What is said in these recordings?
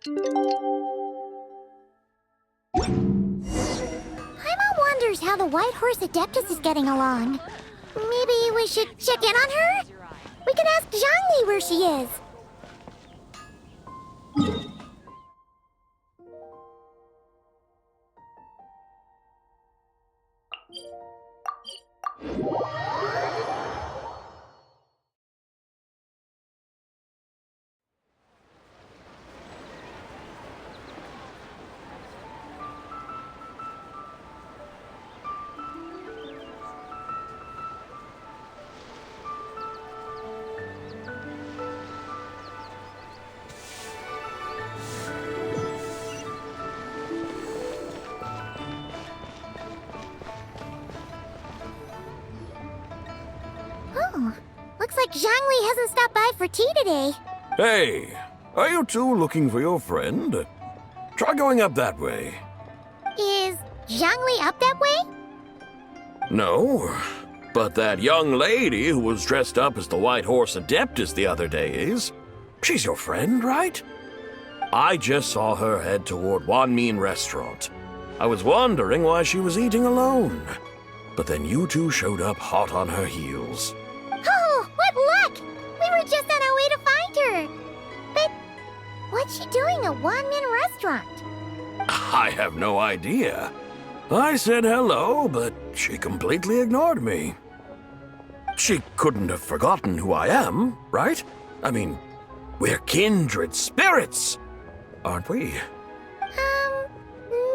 Paimon wonders how the White Horse Adeptus is getting along. Maybe we should check in on her? We can ask Zhangli where she is. Oh, looks like Zhangli hasn't stopped by for tea today. Hey, are you two looking for your friend? Try going up that way. Is Zhangli up that way? No, but that young lady who was dressed up as the White Horse Adeptus the other day is. She's your friend, right? I just saw her head toward Wanmin Restaurant. I was wondering why she was eating alone. But then you two showed up hot on her heels. Oh, what luck! We were just on our way to find her. But what's she doing at Wanmin Restaurant? I have no idea. I said hello, but she completely ignored me. She couldn't have forgotten who I am, right? I mean, we're kindred spirits, aren't we?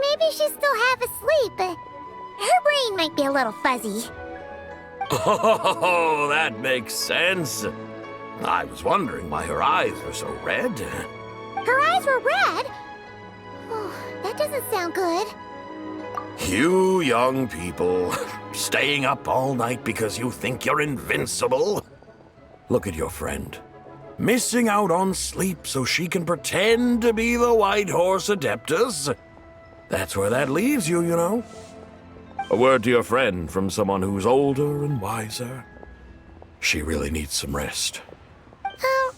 Maybe she's still half asleep, but her brain might be a little fuzzy. Oh, that makes sense. I was wondering why her eyes were so red. Her eyes were red? Oh, that doesn't sound good. You young people, staying up all night because you think you're invincible. Look at your friend, missing out on sleep so she can pretend to be the White Horse Adeptus. That's where that leaves you, you know. A word to your friend from someone who's older and wiser. She really needs some rest. Oh,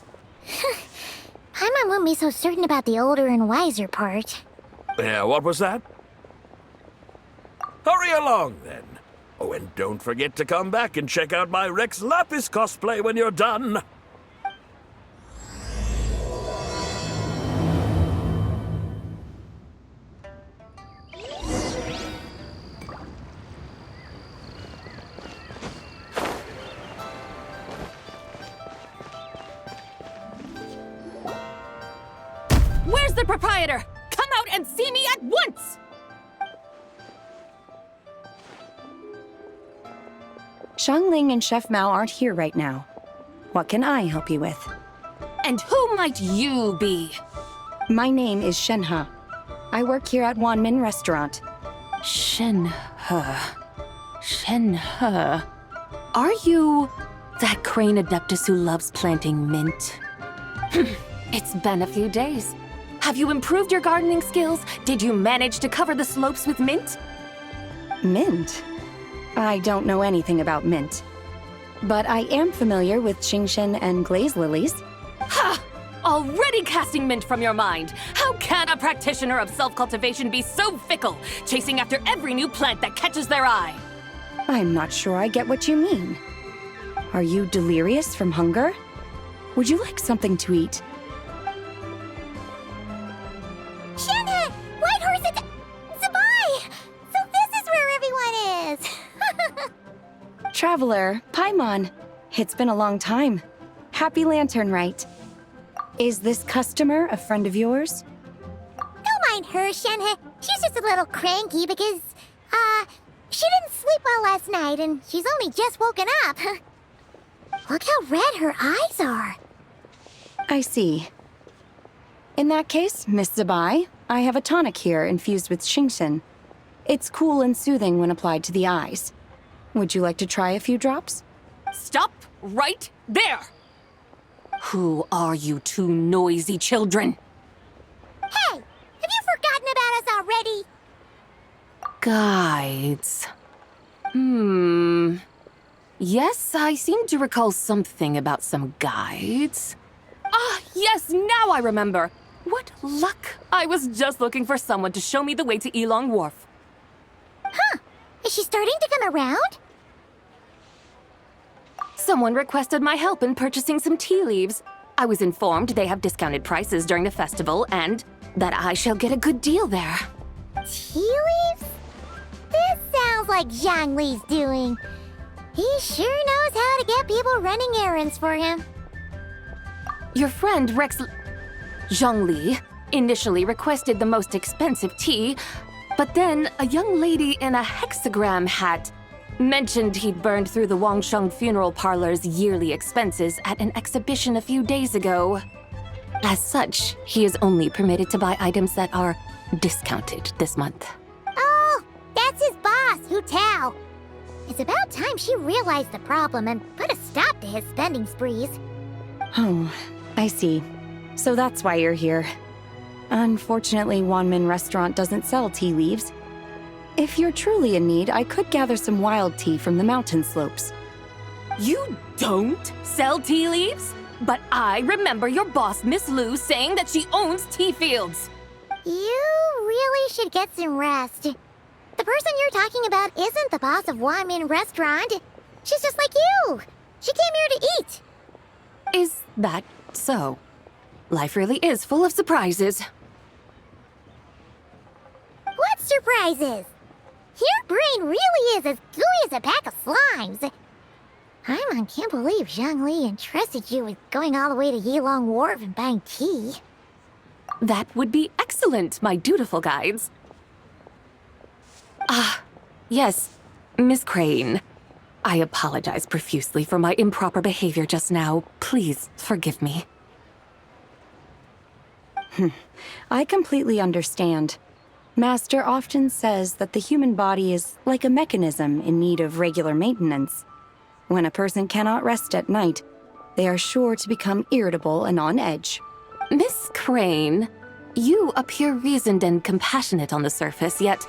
Paimon won't be so certain about the older and wiser part. Yeah, what was that? Hurry along, then. Oh, and don't forget to come back and check out my Rex Lapis cosplay when you're done. Where's the proprietor? Come out and see me at once! Xiangling and Chef Mao aren't here right now. What can I help you with? And who might you be? My name is Shenhe. I work here at Wanmin Restaurant. Shenhe. Shenhe. Are you that crane adeptus who loves planting mint? It's been a few days. Have you improved your gardening skills? Did you manage to cover the slopes with mint? Mint? I don't know anything about mint. But I am familiar with Qingshen and glaze lilies. Ha! Already casting mint from your mind. How can a practitioner of self-cultivation be so fickle, chasing after every new plant that catches their eye? I'm not sure I get what you mean. Are you delirious from hunger? Would you like something to eat? Shenhe! White Horse Zibai! So this is where everyone is! Traveler, Paimon. It's been a long time. Happy Lantern Rite. Is this customer a friend of yours? Don't mind her, Shenhe. She's just a little cranky because, she didn't sleep well last night and she's only just woken up. Look how red her eyes are. I see. In that case, Miss Zibai, I have a tonic here infused with Qingshen. It's cool and soothing when applied to the eyes. Would you like to try a few drops? Stop right there! Who are you two noisy children? Hey, have you forgotten about us already? Guides. Yes, I seem to recall something about some guides. Ah, yes, now I remember. What luck! I was just looking for someone to show me the way to Elong Wharf. Huh. Is she starting to come around? Someone requested my help in purchasing some tea leaves. I was informed they have discounted prices during the festival and that I shall get a good deal there. Tea leaves? This sounds like Zhongli's doing. He sure knows how to get people running errands for him. Your friend Rex Zhongli initially requested the most expensive tea, but then a young lady in a hexagram hat mentioned he'd burned through the Wangsheng funeral parlor's yearly expenses at an exhibition a few days ago. As such, he is only permitted to buy items that are discounted this month. Oh, that's his boss, Hu Tao. It's about time she realized the problem and put a stop to his spending sprees. Oh, I see. So that's why you're here. Unfortunately, Wanmin Restaurant doesn't sell tea leaves. If you're truly in need, I could gather some wild tea from the mountain slopes. You don't sell tea leaves? But I remember your boss, Miss Lu, saying that she owns tea fields. You really should get some rest. The person you're talking about isn't the boss of Wanmin Restaurant. She's just like you. She came here to eat. Is that so? Life really is full of surprises. What surprises? Your brain really is as gooey as a pack of slimes. Paimon can't believe Zhongli entrusted you with going all the way to Yilong Wharf and buying tea. That would be excellent, my dutiful guides. Ah, yes, Miss Crane. I apologize profusely for my improper behavior just now. Please forgive me. I completely understand. Master often says that the human body is like a mechanism in need of regular maintenance. When a person cannot rest at night, they are sure to become irritable and on edge. Miss Crane, you appear reasoned and compassionate on the surface, yet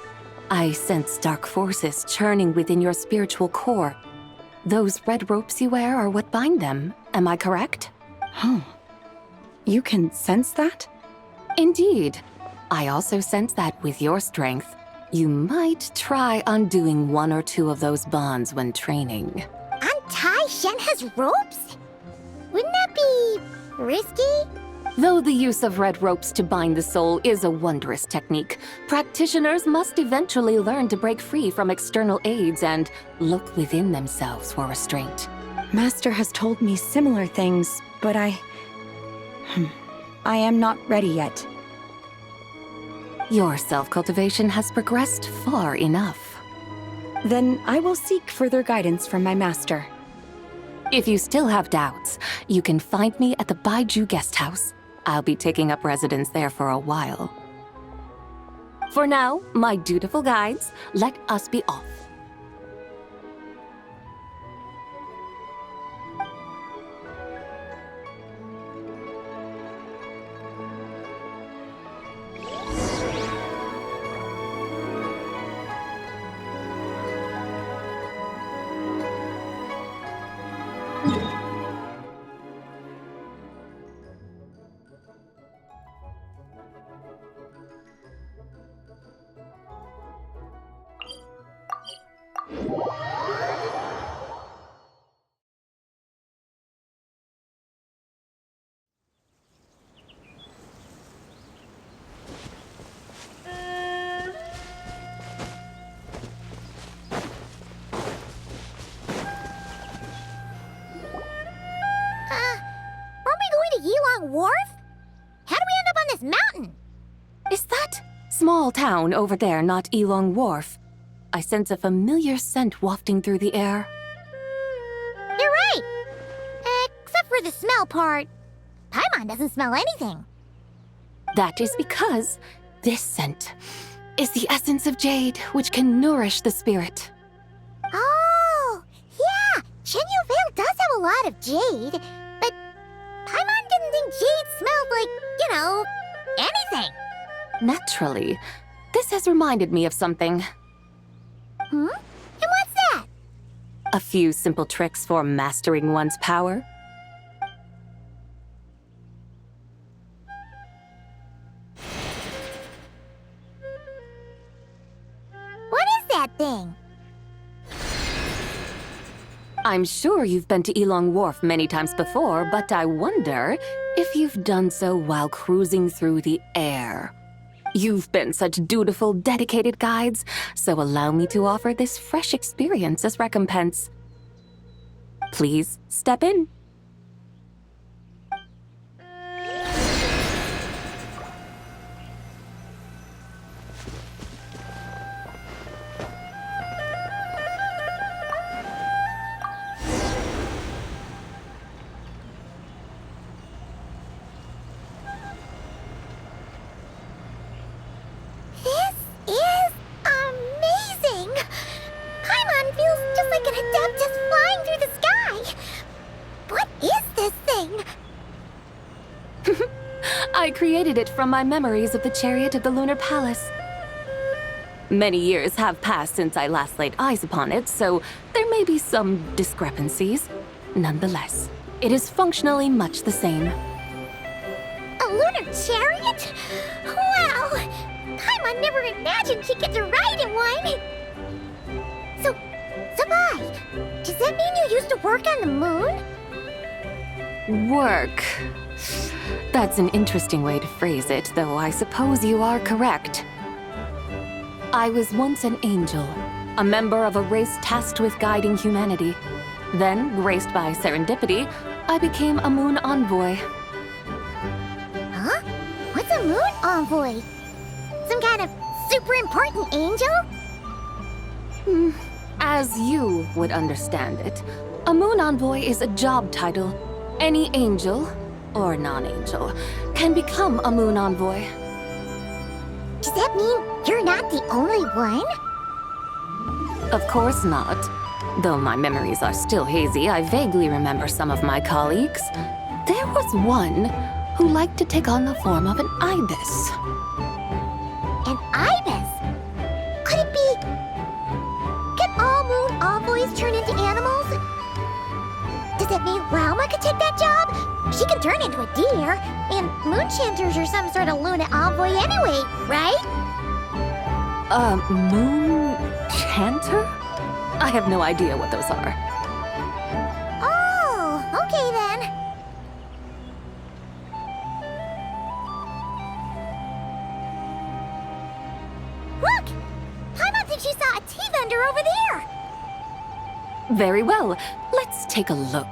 I sense dark forces churning within your spiritual core. Those red ropes you wear are what bind them, am I correct? Oh, you can sense that? Indeed. I also sense that with your strength, you might try undoing one or two of those bonds when training. Untie Shenhe's ropes? Wouldn't that be risky? Though the use of red ropes to bind the soul is a wondrous technique, practitioners must eventually learn to break free from external aids and look within themselves for restraint. Master has told me similar things, but I am not ready yet. Your self-cultivation has progressed far enough. Then I will seek further guidance from my master. If you still have doubts, you can find me at the Baiju Guest House. I'll be taking up residence there for a while. For now, my dutiful guides, let us be off. Yilong Wharf? How do we end up on this mountain? Is that small town over there not Elong Wharf? I sense a familiar scent wafting through the air. You're right! Except for the smell part. Paimon doesn't smell anything. That is because this scent is the essence of jade, which can nourish the spirit. Oh, yeah! Shenyu Vale does have a lot of jade, but Paimon didn't think jade smelled like, anything. Naturally. This has reminded me of something. Hmm? And what's that? A few simple tricks for mastering one's power. thing? I'm sure you've been to Elong Wharf many times before, but I wonder if you've done so while cruising through the air. You've been such dutiful, dedicated guides, so allow me to offer this fresh experience as recompense. Please step in. This is amazing! Paimon feels just like an Adeptus flying through the sky! What is this thing? I created it from my memories of the chariot of the Lunar Palace. Many years have passed since I last laid eyes upon it, so there may be some discrepancies. Nonetheless, it is functionally much the same. A lunar chariot? Wow! Paimon never imagined she'd get to ride in one! So, Zibai, does that mean you used to work on the moon? Work. That's an interesting way to phrase it, though I suppose you are correct. I was once an angel, a member of a race tasked with guiding humanity. Then, graced by serendipity, I became a moon envoy. Huh? What's a moon envoy? Some kind of super important angel? As you would understand it, a moon envoy is a job title. Any angel, or non-angel, can become a moon envoy. Does that mean you're not the only one? Of course not. Though my memories are still hazy, I vaguely remember some of my colleagues. There was one who liked to take on the form of an ibis. An ibis? Could it be... Can all moon envoys turn into animals? Does that mean Rauma could take that job? She can turn into a deer, and moon chanters are some sort of Luna envoy anyway, right? Moon chanter? I have no idea what those are. Oh, okay then. Look! Paimon thinks she saw a tea vendor over there! Very well, let's take a look.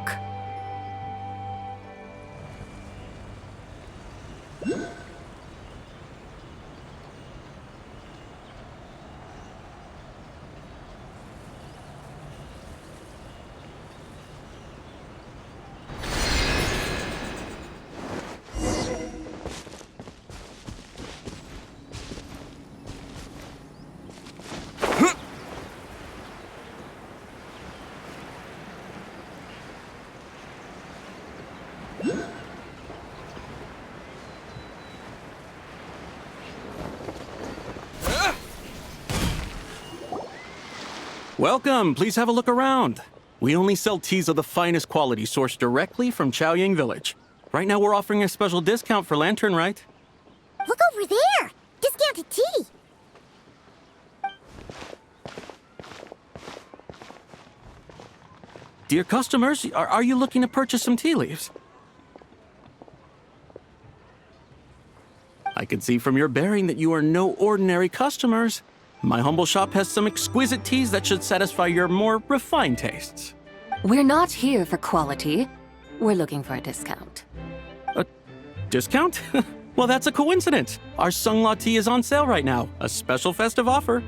Welcome, please have a look around. We only sell teas of the finest quality sourced directly from Chaoying Village. Right now we're offering a special discount for Lantern Rite. Look over there! Discounted tea! Dear customers, are you looking to purchase some tea leaves? I can see from your bearing that you are no ordinary customers. My humble shop has some exquisite teas that should satisfy your more refined tastes. We're not here for quality. We're looking for a discount. A discount? Well, that's a coincidence. Our Sunglaw tea is on sale right now. A special festive offer.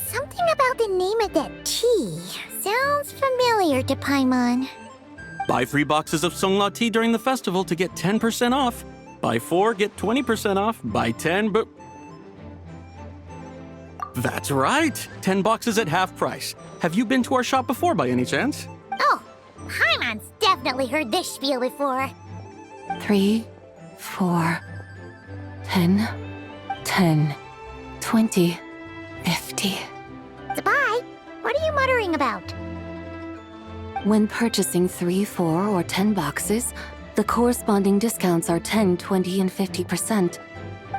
Something about the name of that tea sounds familiar to Paimon. Buy 3 boxes of Sunglaw tea during the festival to get 10% off. Buy 4, get 20% off. Buy 10, but... That's right! 10 boxes at half price. Have you been to our shop before by any chance? Oh, Paimon's definitely heard this spiel before. 3, 4, 10, 10, 20, 50. Zibai, what are you muttering about? When purchasing 3, 4, or 10 boxes, the corresponding discounts are 10, 20, and 50%.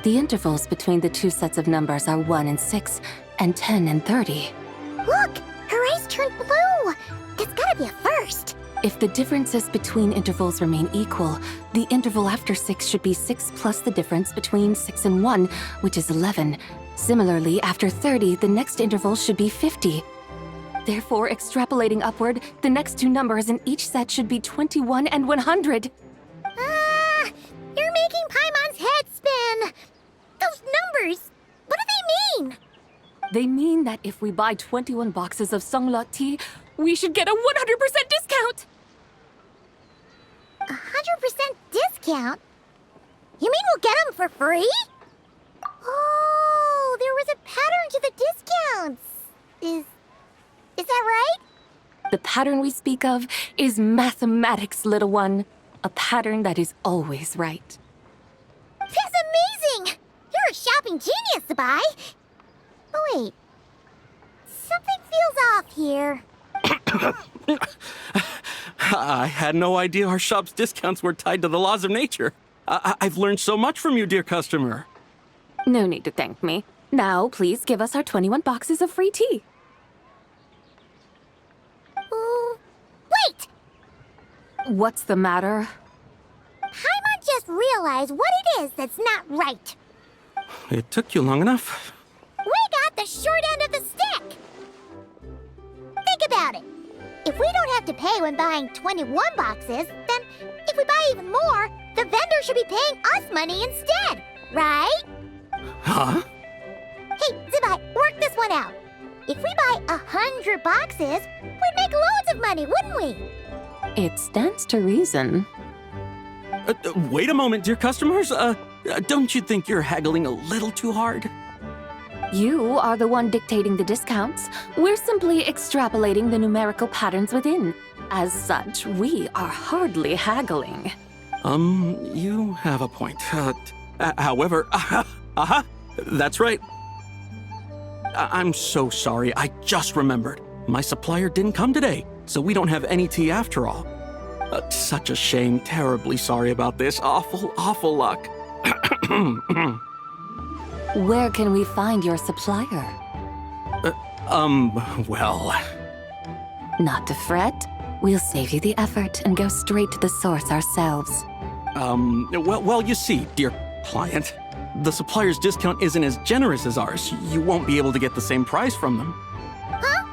The intervals between the two sets of numbers are 1 and 6, and 10 and 30. Look! Her eyes turned blue! That's gotta be a first! If the differences between intervals remain equal, the interval after 6 should be 6 plus the difference between 6 and 1, which is 11. Similarly, after 30, the next interval should be 50. Therefore, extrapolating upward, the next two numbers in each set should be 21 and 100. Ah! You're making Paimon's head spin! Those numbers! What do they mean? They mean that if we buy 21 boxes of Songlot tea, we should get a 100% discount! 100% discount? You mean we'll get them for free? Oh, there was a pattern to the discounts. Is that right? The pattern we speak of is mathematics, little one. A pattern that is always right. That's amazing! You're a shopping genius, Zibai. Oh, wait. Something feels off here. I had no idea our shop's discounts were tied to the laws of nature. I've learned so much from you, dear customer. No need to thank me. Now, please give us our 21 boxes of free tea. Wait! What's the matter? Paimon just realized what it is that's not right. It took you long enough. We got the short end of the stick. Think about it. If we don't have to pay when buying 21 boxes, then if we buy even more, the vendor should be paying us money instead, right? Huh? Hey, Zibai, work this one out. If we buy 100 boxes, we'd make loads of money, wouldn't we? It stands to reason. Wait a moment, dear customers. Don't you think you're haggling a little too hard? You are the one dictating the discounts. We're simply extrapolating the numerical patterns within. As such, we are hardly haggling. You have a point. However, that's right. I'm so sorry. I just remembered. My supplier didn't come today, so we don't have any tea after all. Such a shame. Terribly sorry about this. Awful luck. Where can we find your supplier? Well... Not to fret. We'll save you the effort and go straight to the source ourselves. Well, you see, dear client, the supplier's discount isn't as generous as ours. You won't be able to get the same price from them. Huh?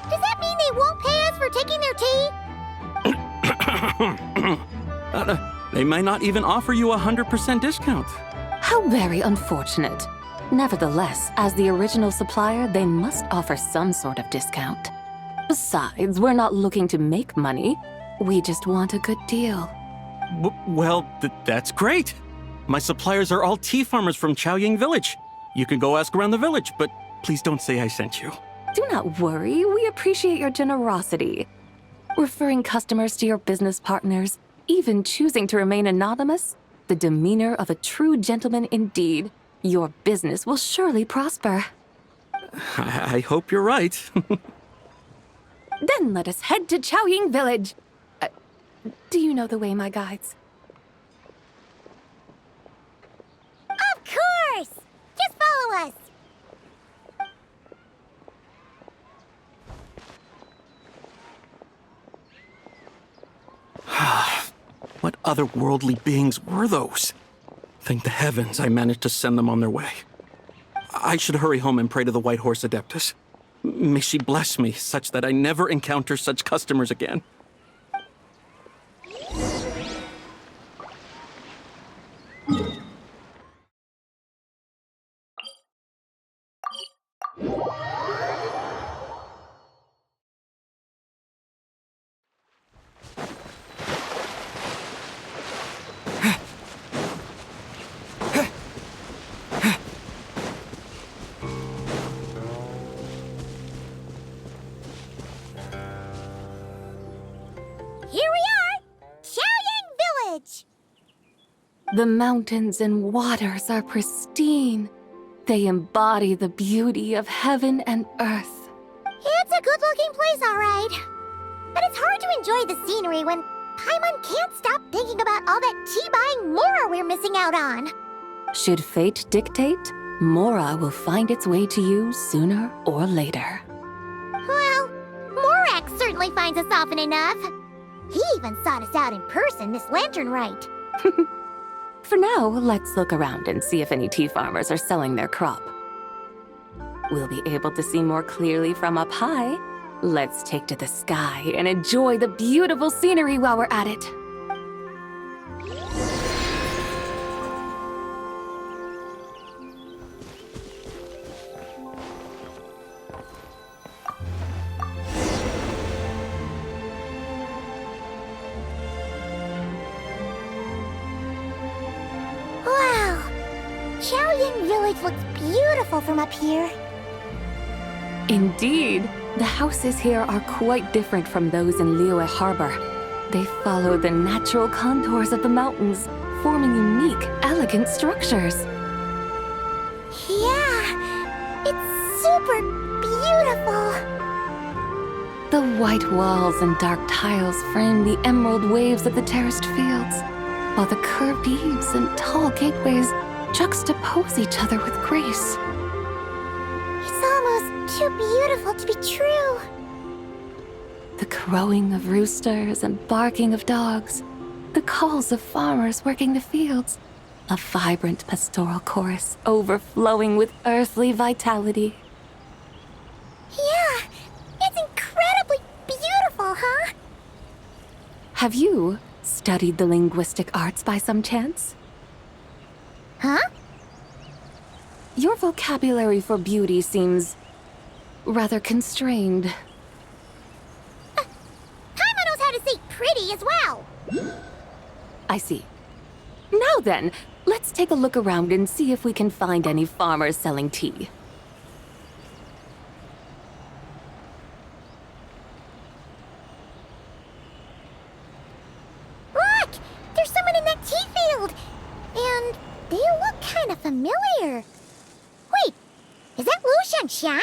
Does that mean they won't pay us for taking their tea? They might not even offer you a 100% discount. How very unfortunate. Nevertheless, as the original supplier, they must offer some sort of discount. Besides, we're not looking to make money. We just want a good deal. Well, that's great. My suppliers are all tea farmers from Chaoying Village. You can go ask around the village, but please don't say I sent you. Do not worry, we appreciate your generosity. Referring customers to your business partners, even choosing to remain anonymous, the demeanor of a true gentleman indeed. Your business will surely prosper. I hope you're right. Then let us head to Chaoying Village. Do you know the way, my guides? Of course! Just follow us. What otherworldly beings were those? Thank the heavens I managed to send them on their way. I should hurry home and pray to the White Horse Adeptus. May she bless me such that I never encounter such customers again. Here we are! Chaoying Village! The mountains and waters are pristine. They embody the beauty of heaven and earth. It's a good-looking place, all right. But it's hard to enjoy the scenery when Paimon can't stop thinking about all that tea-buying more we're missing out on. Should fate dictate, Mora will find its way to you sooner or later. Well, Morak certainly finds us often enough. He even sought us out in person this lantern rite. For now, let's look around and see if any tea farmers are selling their crop. We'll be able to see more clearly from up high. Let's take to the sky and enjoy the beautiful scenery while we're at it. Wow! Chaoying Village looks beautiful from up here. Indeed, the houses here are quite different from those in Liyue Harbor. They follow the natural contours of the mountains, forming unique, elegant structures. Yeah, it's super beautiful. The white walls and dark tiles frame the emerald waves of the terraced fields, while the curved eaves and tall gateways juxtapose each other with grace. It's almost too beautiful to be true. The crowing of roosters and barking of dogs, the calls of farmers working the fields, a vibrant pastoral chorus overflowing with earthly vitality. Yeah, it's incredibly beautiful, huh? Have you studied the linguistic arts by some chance? Huh? Your vocabulary for beauty seems rather constrained. Paimon knows how to say pretty as well. I see. Now then, let's take a look around and see if we can find any farmers selling tea. Look! There's someone in that tea field! And they look kind of familiar. Wait, is that Lu Shanxiang?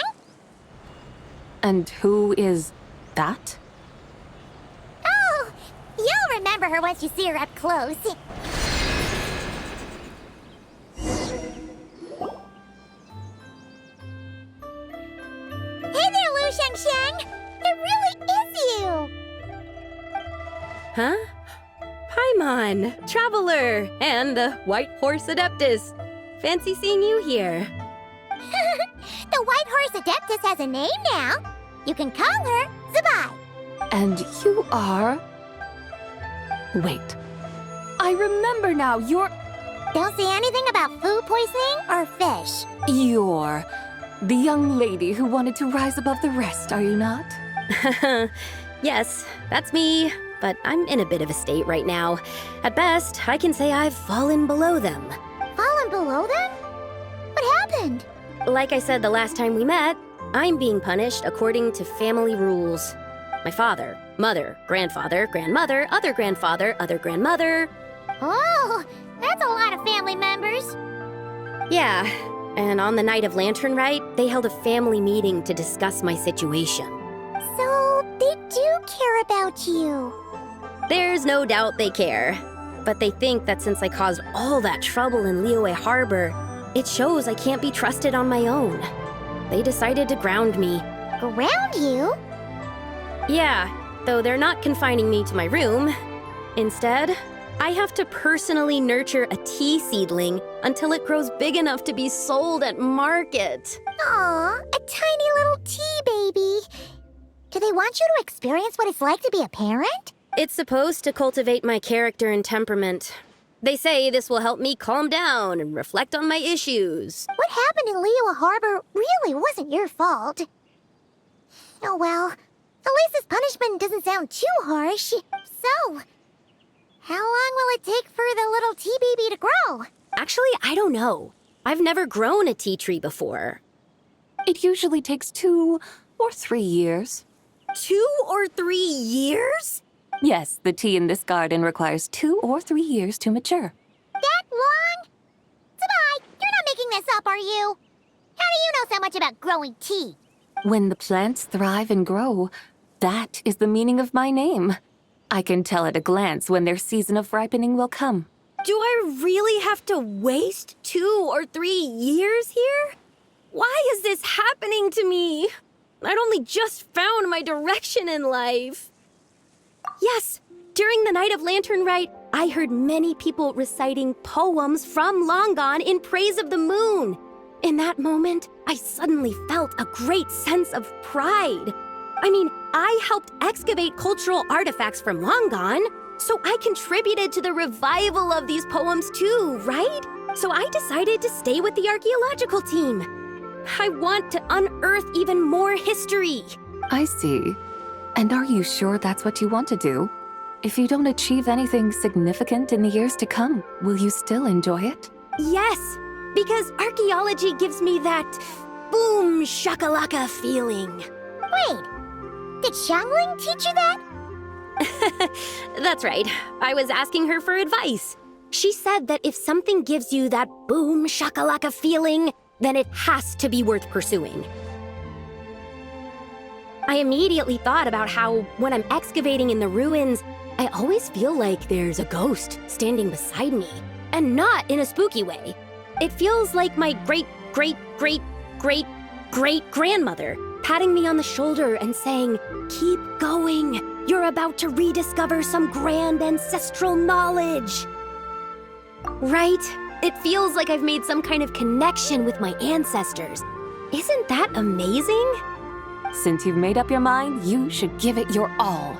And who is that? Oh, you'll remember her once you see her up close. Hey there, Lu Shanxiang! It really is you! Huh? Paimon, Traveler, and the White Horse Adeptus. Fancy seeing you here. The White Horse Adeptus has a name now. You can call her Zibai. And you are... Wait. I remember now, you're Don't say anything about food poisoning or fish. the young lady who wanted to rise above the rest, are you not? Yes, that's me, but I'm in a bit of a state right now. At best, I can say I've fallen below them. Fallen below them? What happened? Like I said the last time we met, I'm being punished according to family rules. My father, mother, grandfather, grandmother, other grandfather, other grandmother. Oh, that's a lot of family members. Yeah, and on the night of Lantern Rite, they held a family meeting to discuss my situation. So, they do care about you. There's no doubt they care. But they think that since I caused all that trouble in Liyue Harbor, it shows I can't be trusted on my own. They decided to ground me. Ground you? Yeah, though they're not confining me to my room. Instead, I have to personally nurture a tea seedling until it grows big enough to be sold at market. Aw, a tiny little tea baby. Do they want you to experience what it's like to be a parent? It's supposed to cultivate my character and temperament. They say this will help me calm down and reflect on my issues. What happened in Liyue Harbor really wasn't your fault. Oh well, at least this punishment doesn't sound too harsh. So, how long will it take for the little tea baby to grow? Actually, I don't know. I've never grown a tea tree before. It usually takes 2 or 3 years. 2 or 3 years? Yes, the tea in this garden requires 2 or 3 years to mature. That long? Zibai, you're not making this up, are you? How do you know so much about growing tea? When the plants thrive and grow, that is the meaning of my name. I can tell at a glance when their season of ripening will come. Do I really have to waste 2 or 3 years here? Why is this happening to me? I'd only just found my direction in life. Yes, during the Night of Lantern Rite, I heard many people reciting poems from Long Gone in praise of the moon. In that moment, I suddenly felt a great sense of pride. I mean, I helped excavate cultural artifacts from Long Gone, so I contributed to the revival of these poems too, right? So I decided to stay with the archaeological team. I want to unearth even more history. I see. And are you sure that's what you want to do? If you don't achieve anything significant in the years to come, will you still enjoy it? Yes, because archaeology gives me that boom shakalaka feeling. Wait, did Xiangling teach you that? That's right. I was asking her for advice. She said that if something gives you that boom shakalaka feeling, then it has to be worth pursuing. I immediately thought about how, when I'm excavating in the ruins, I always feel like there's a ghost standing beside me, and not in a spooky way. It feels like my great-great-great-great-great-grandmother patting me on the shoulder and saying, "Keep going. You're about to rediscover some grand ancestral knowledge." Right? It feels like I've made some kind of connection with my ancestors. Isn't that amazing? Since you've made up your mind, you should give it your all.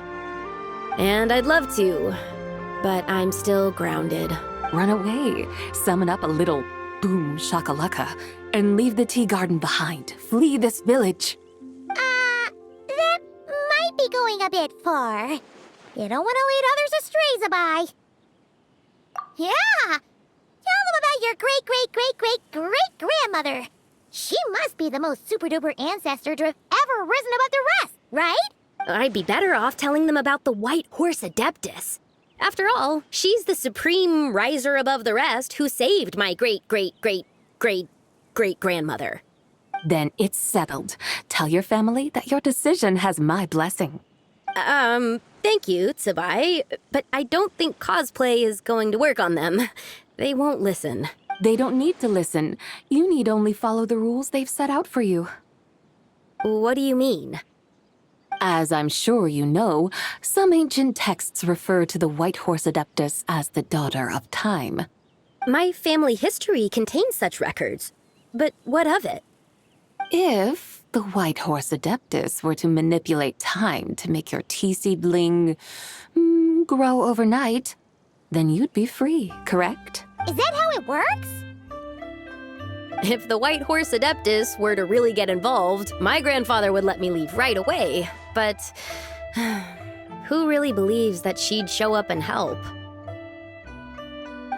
And I'd love to, but I'm still grounded. Run away, summon up a little boom shakalaka, and leave the tea garden behind. Flee this village. That might be going a bit far. You don't want to lead others astray, Zibai. Yeah! Tell them about your great-great-great-great-great-grandmother. She must be the most super-duper ancestor to have ever risen above the rest, right? I'd be better off telling them about the White Horse Adeptus. After all, she's the supreme riser above the rest who saved my great-great-great-great-great-grandmother. Then it's settled. Tell your family that your decision has my blessing. Thank you, Zibai, but I don't think cosplay is going to work on them. They won't listen. They don't need to listen. You need only follow the rules they've set out for you. What do you mean? As I'm sure you know, some ancient texts refer to the White Horse Adeptus as the daughter of time. My family history contains such records. But what of it? If the White Horse Adeptus were to manipulate time to make your tea seedling grow overnight, then you'd be free, correct? Is that how it works? If the White Horse Adeptus were to really get involved, my grandfather would let me leave right away. But who really believes that she'd show up and help?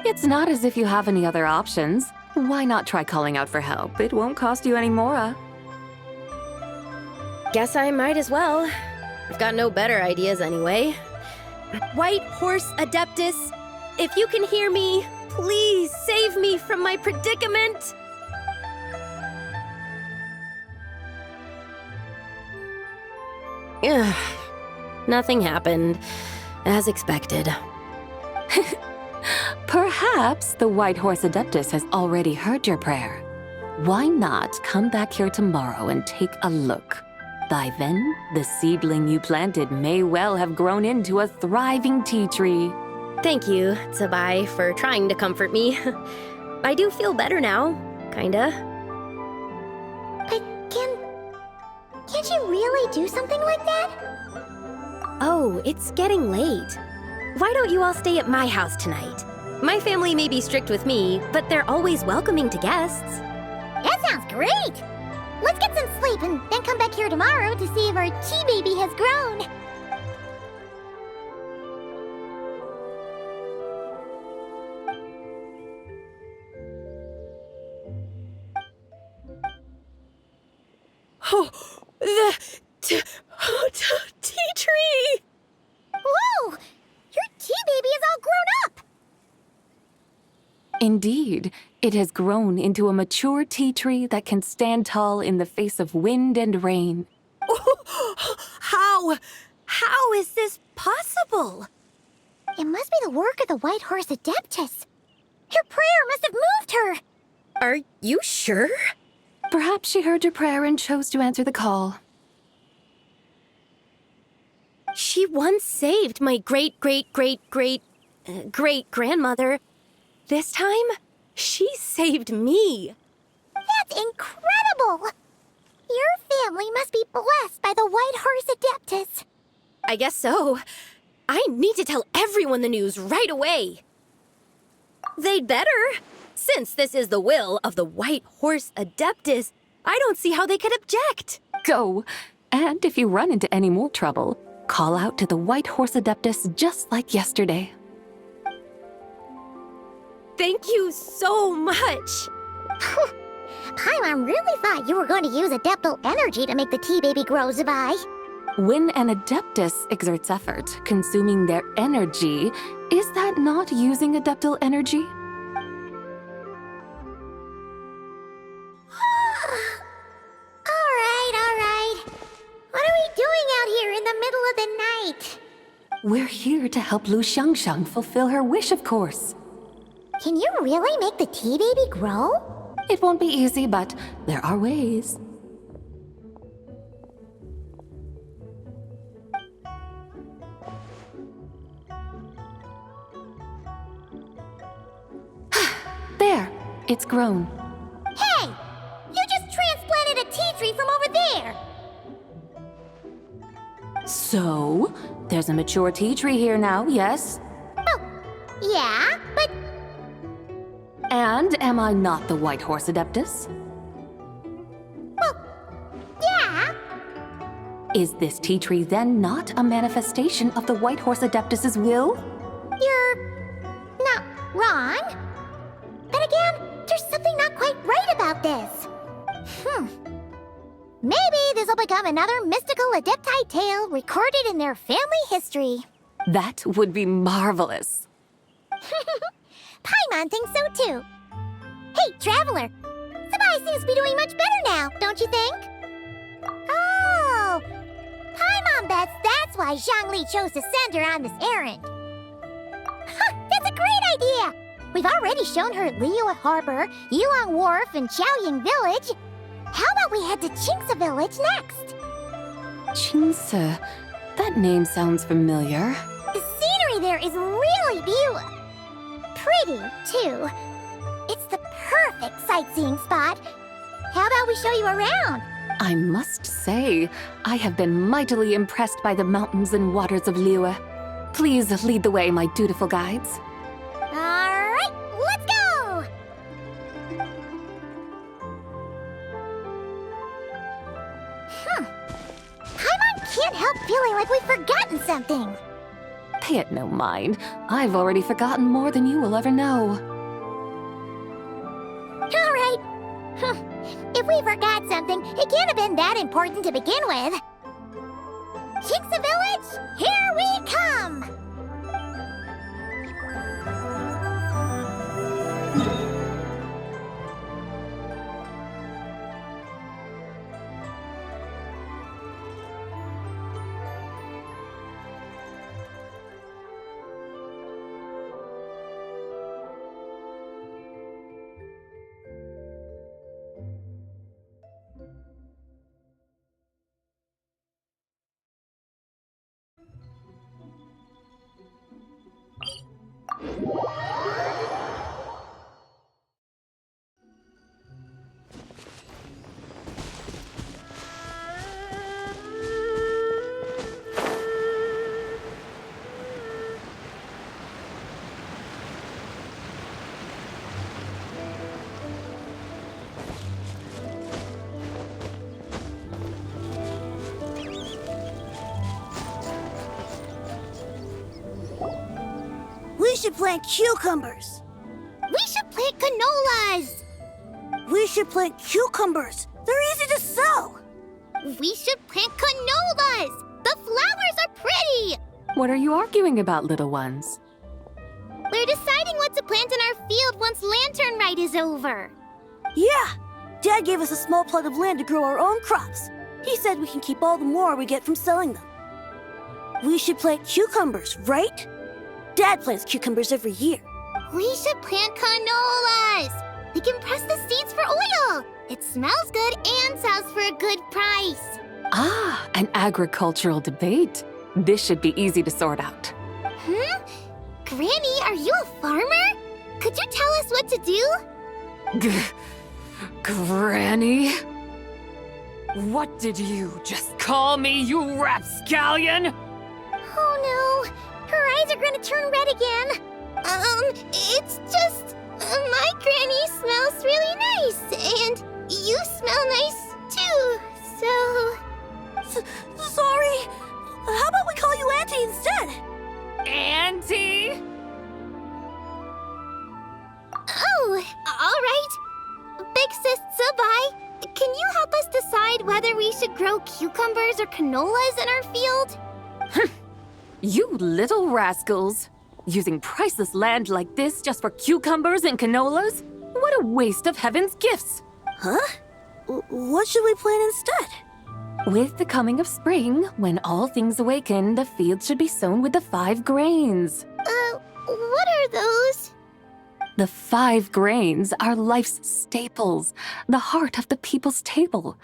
It's not as if you have any other options. Why not try calling out for help? It won't cost you any more. Guess I might as well. I've got no better ideas anyway. White Horse Adeptus, if you can hear me, please save me from my predicament. Ugh. Nothing happened, as expected. Perhaps the White Horse Adeptus has already heard your prayer. Why not come back here tomorrow and take a look? By then, the seedling you planted may well have grown into a thriving tea tree. Thank you, Zibai, for trying to comfort me. I do feel better now, kinda. But can't you really do something like that? Oh, it's getting late. Why don't you all stay at my house tonight? My family may be strict with me, but they're always welcoming to guests. That sounds great! Let's get some sleep and then come back here tomorrow to see if our tea baby has grown. Oh, the tea tree! Whoa! Your tea baby is all grown up! Indeed, it has grown into a mature tea tree that can stand tall in the face of wind and rain. How is this possible? It must be the work of the White Horse Adeptus. Your prayer must have moved her. Are you sure? Perhaps she heard your prayer and chose to answer the call. She once saved my great-great-great-great-great-grandmother. This time, she saved me. That's incredible! Your family must be blessed by the White Horse Adeptus. I guess so. I need to tell everyone the news right away. They'd better. Since this is the will of the White Horse Adeptus, I don't see how they could object. Go. And if you run into any more trouble, call out to the White Horse Adeptus just like yesterday. Thank you so much. Paimon really thought you were going to use Adeptal energy to make the tea baby grow, Zibai. When an Adeptus exerts effort, consuming their energy, is that not using Adeptal energy? All right. What are we doing out here in the middle of the night? We're here to help Lu Xiangxiang fulfill her wish, of course. Can you really make the tea baby grow? It won't be easy, but there are ways. There, it's grown. Hey! You just transplanted a tea tree from over there! So, there's a mature tea tree here now, yes? Oh, yeah, but And am I not the White Horse Adeptus? well, yeah. Is this tea tree then not a manifestation of the White Horse Adeptus's will? You're not wrong. But again, there's something not quite right about this. Maybe this will become another mystical Adepti tale recorded in their family history. That would be marvelous. Paimon thinks so too. Hey, Traveler! Zibai seems to be doing much better now, don't you think? Oh! Paimon bets that's why Zhangli chose to send her on this errand. That's a great idea! We've already shown her Liyue Harbor, Yilong Wharf, and Xiaoying Village. How about we head to Qingce Village next? Qingce. That name sounds familiar. The scenery there is really beautiful. Pretty, too. It's the perfect sightseeing spot. How about we show you around? I must say, I have been mightily impressed by the mountains and waters of Liyue. Please lead the way, my dutiful guides. All right, let's go! Paimon can't help feeling like we've forgotten something. Pay it no mind. I've already forgotten more than you will ever know. All right. If we forgot something, it can't have been that important to begin with. Qingce Village, here we come! We should plant cucumbers. We should plant canolas! We should plant cucumbers. They're easy to sow. We should plant canolas! The flowers are pretty! What are you arguing about, little ones? We're deciding what to plant in our field once Lantern Rite is over. Yeah. Dad gave us a small plot of land to grow our own crops. He said we can keep all the more we get from selling them. We should plant cucumbers, right? Dad plants cucumbers every year. We should plant canolas! We can press the seeds for oil! It smells good and sells for a good price. Ah, an agricultural debate. This should be easy to sort out. Granny, are you a farmer? Could you tell us what to do? Granny? What did you just call me, you rapscallion? Oh no, her eyes are gonna turn red again. It's just, my granny smells really nice, and you smell nice too, so... Sorry. How about we call you Auntie instead? Auntie? Oh, all right. Big Sis Zibai, can you help us decide whether we should grow cucumbers or canolas in our field? You little rascals. Using priceless land like this just for cucumbers and canolas? What a waste of heaven's gifts! Huh? What should we plant instead? With the coming of spring, when all things awaken, the fields should be sown with the 5 grains. What are those? The 5 grains are life's staples, the heart of the people's table.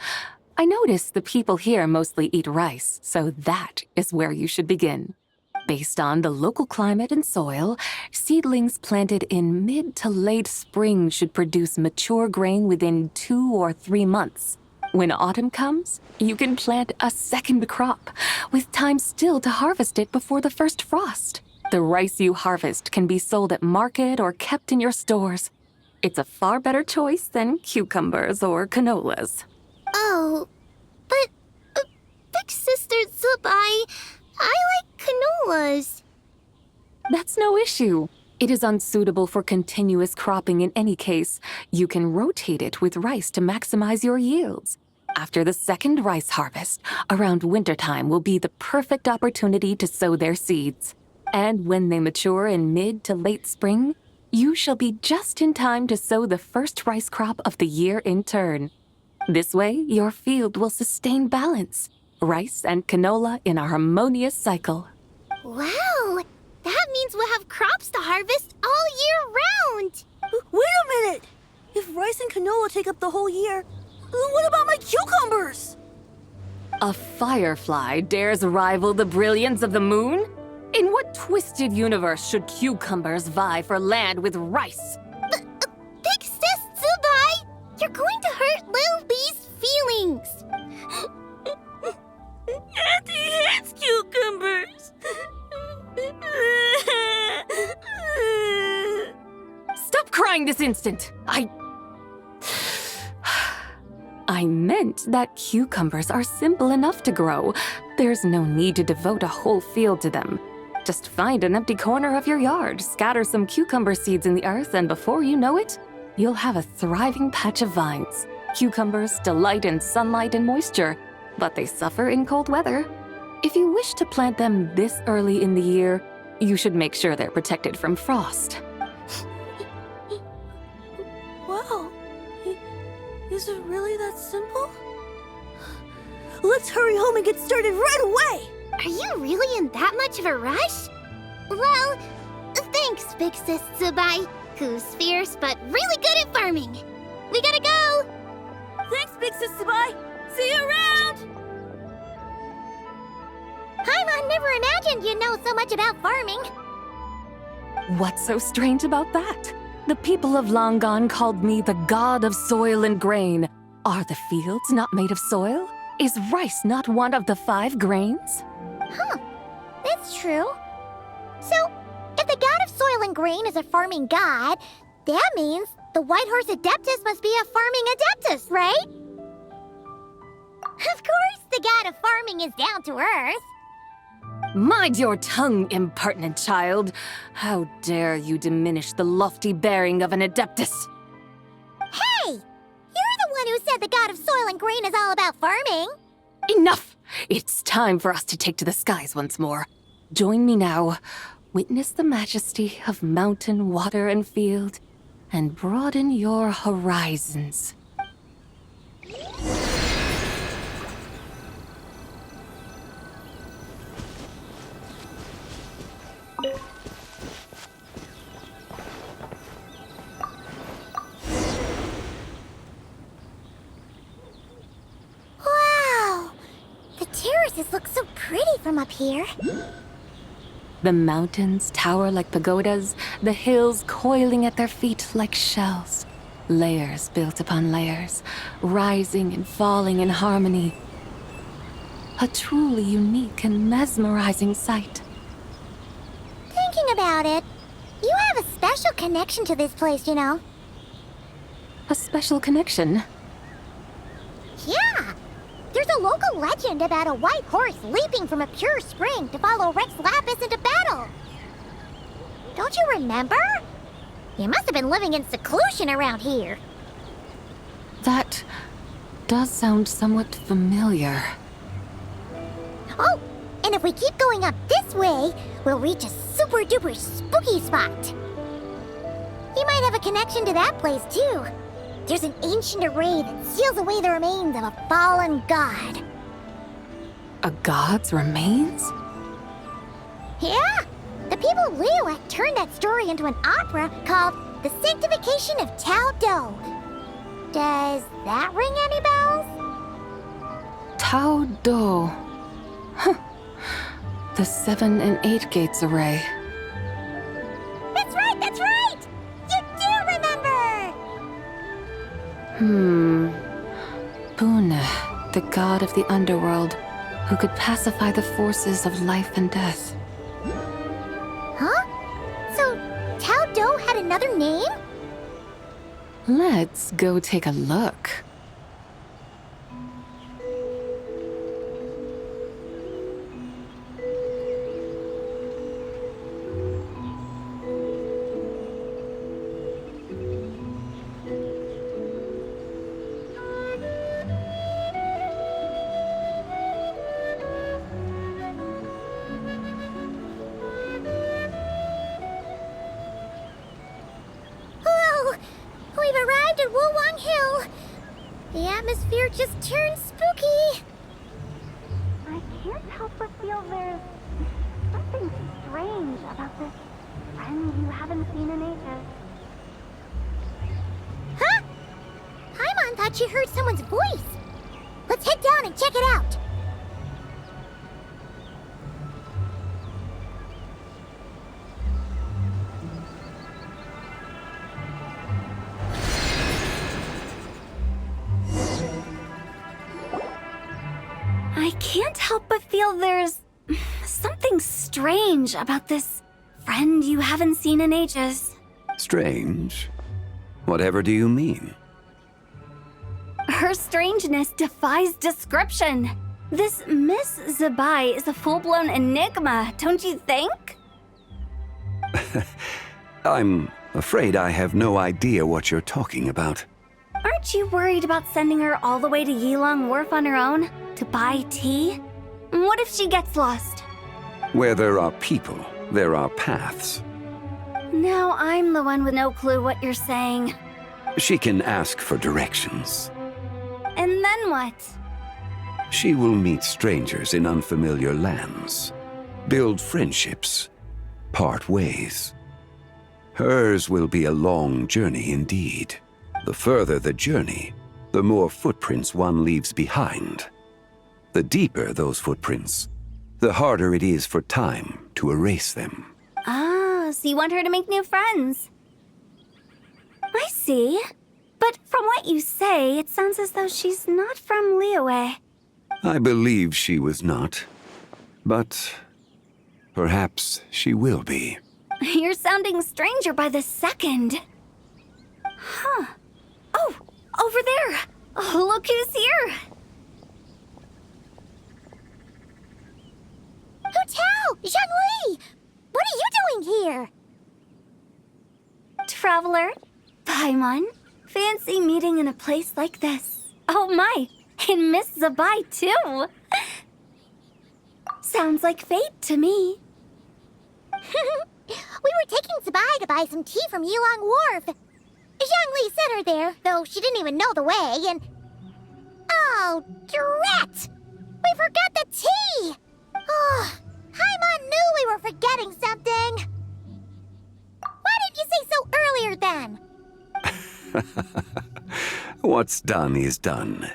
I notice the people here mostly eat rice, so that is where you should begin. Based on the local climate and soil, seedlings planted in mid to late spring should produce mature grain within 2 or 3 months. When autumn comes, you can plant a second crop, with time still to harvest it before the first frost. The rice you harvest can be sold at market or kept in your stores. It's a far better choice than cucumbers or canolas. Oh, but Big Sister Zibai, I like canolas. That's no issue. It is unsuitable for continuous cropping in any case. You can rotate it with rice to maximize your yields. After the second rice harvest, around wintertime will be the perfect opportunity to sow their seeds. And when they mature in mid to late spring, you shall be just in time to sow the first rice crop of the year in turn. This way, your field will sustain balance. Rice and canola in a harmonious cycle. Wow, that means we'll have crops to harvest all year round. Wait a minute! If rice and canola take up the whole year, what about my cucumbers? A firefly dares rival the brilliance of the moon? In what twisted universe should cucumbers vie for land with rice? Big Sis Zibai, you're going to hurt Lil Bee's feelings. Auntie hates cucumbers. Stop crying this instant! I meant that cucumbers are simple enough to grow. There's no need to devote a whole field to them. Just find an empty corner of your yard, scatter some cucumber seeds in the earth, and before you know it, you'll have a thriving patch of vines. Cucumbers delight in sunlight and moisture, but they suffer in cold weather. If you wish to plant them this early in the year, you should make sure they're protected from frost. Wow. Is it really that simple? Let's hurry home and get started right away! Are you really in that much of a rush? Well, thanks, Big Sis Zibai, who's fierce but really good at farming. We gotta go! Thanks, Big Sis Zibai! See you around! I never imagined you'd know so much about farming. What's so strange about that? The people of long gone called me the god of soil and grain. Are the fields not made of soil? Is rice not one of the 5 grains? Huh, that's true. So, if the god of soil and grain is a farming god, that means the White Horse Adeptus must be a farming adeptus, right? Of course, the god of farming is down to earth. Mind your tongue, impertinent child. How dare you diminish the lofty bearing of an adeptus? Hey! You're the one who said the god of soil and grain is all about farming. Enough! It's time for us to take to the skies once more. Join me now. Witness the majesty of mountain, water, and field, and broaden your horizons. places look so pretty from up here. The mountains tower like pagodas, the hills coiling at their feet like shells. Layers built upon layers, rising and falling in harmony. A truly unique and mesmerizing sight. Thinking about it, you have a special connection to this place, you know. A special connection. Yeah! There's a local legend about a white horse leaping from a pure spring to follow Rex Lapis into battle. Don't you remember? You must have been living in seclusion around here. That does sound somewhat familiar. Oh, and if we keep going up this way, we'll reach a super duper spooky spot. You might have a connection to that place too. There's an ancient array that seals away the remains of a fallen god. A god's remains? Yeah, the people of Liyue turned that story into an opera called The Sanctification of Tao Do. Does that ring any bells? Tao Do. Huh. The 7 and 8 gates array. That's right, that's right! You do remember! Buna, the god of the underworld, who could pacify the forces of life and death. Huh? So, Tao Do had another name? Let's go take a look. We've arrived at Wulwang Hill. The atmosphere just turned spooky. I can't help but feel there's something strange about this friend you haven't seen in ages. Huh? Paimon thought she heard someone's voice. Let's head down and check it out. I can't help but feel there's something strange about this friend you haven't seen in ages. Strange? Whatever do you mean? Her strangeness defies description. This Miss Zibai is a full-blown enigma, don't you think? I'm afraid I have no idea what you're talking about. Aren't you worried about sending her all the way to Yilong Wharf on her own to buy tea? What if she gets lost? Where there are people, there are paths. Now I'm the one with no clue what you're saying. She can ask for directions. And then what? She will meet strangers in unfamiliar lands, build friendships, part ways. Hers will be a long journey indeed. The further the journey, the more footprints one leaves behind. The deeper those footprints, the harder it is for time to erase them. Ah, so you want her to make new friends. I see. But from what you say, it sounds as though she's not from Liyue. I believe she was not, but perhaps she will be. You're sounding stranger by the second. Huh. Oh, over there. Oh, look who's here. Hotel! Zhongli! What are you doing here? Traveler, Paimon, fancy meeting in a place like this. Oh my, and Miss Zibai too. Sounds like fate to me. We were taking Zibai to buy some tea from Yilong Wharf. Zhongli sent her there, though she didn't even know the way, and... Oh, drat! We forgot the tea! Oh, Paimon knew we were forgetting something. Why didn't you say so earlier then? What's done is done.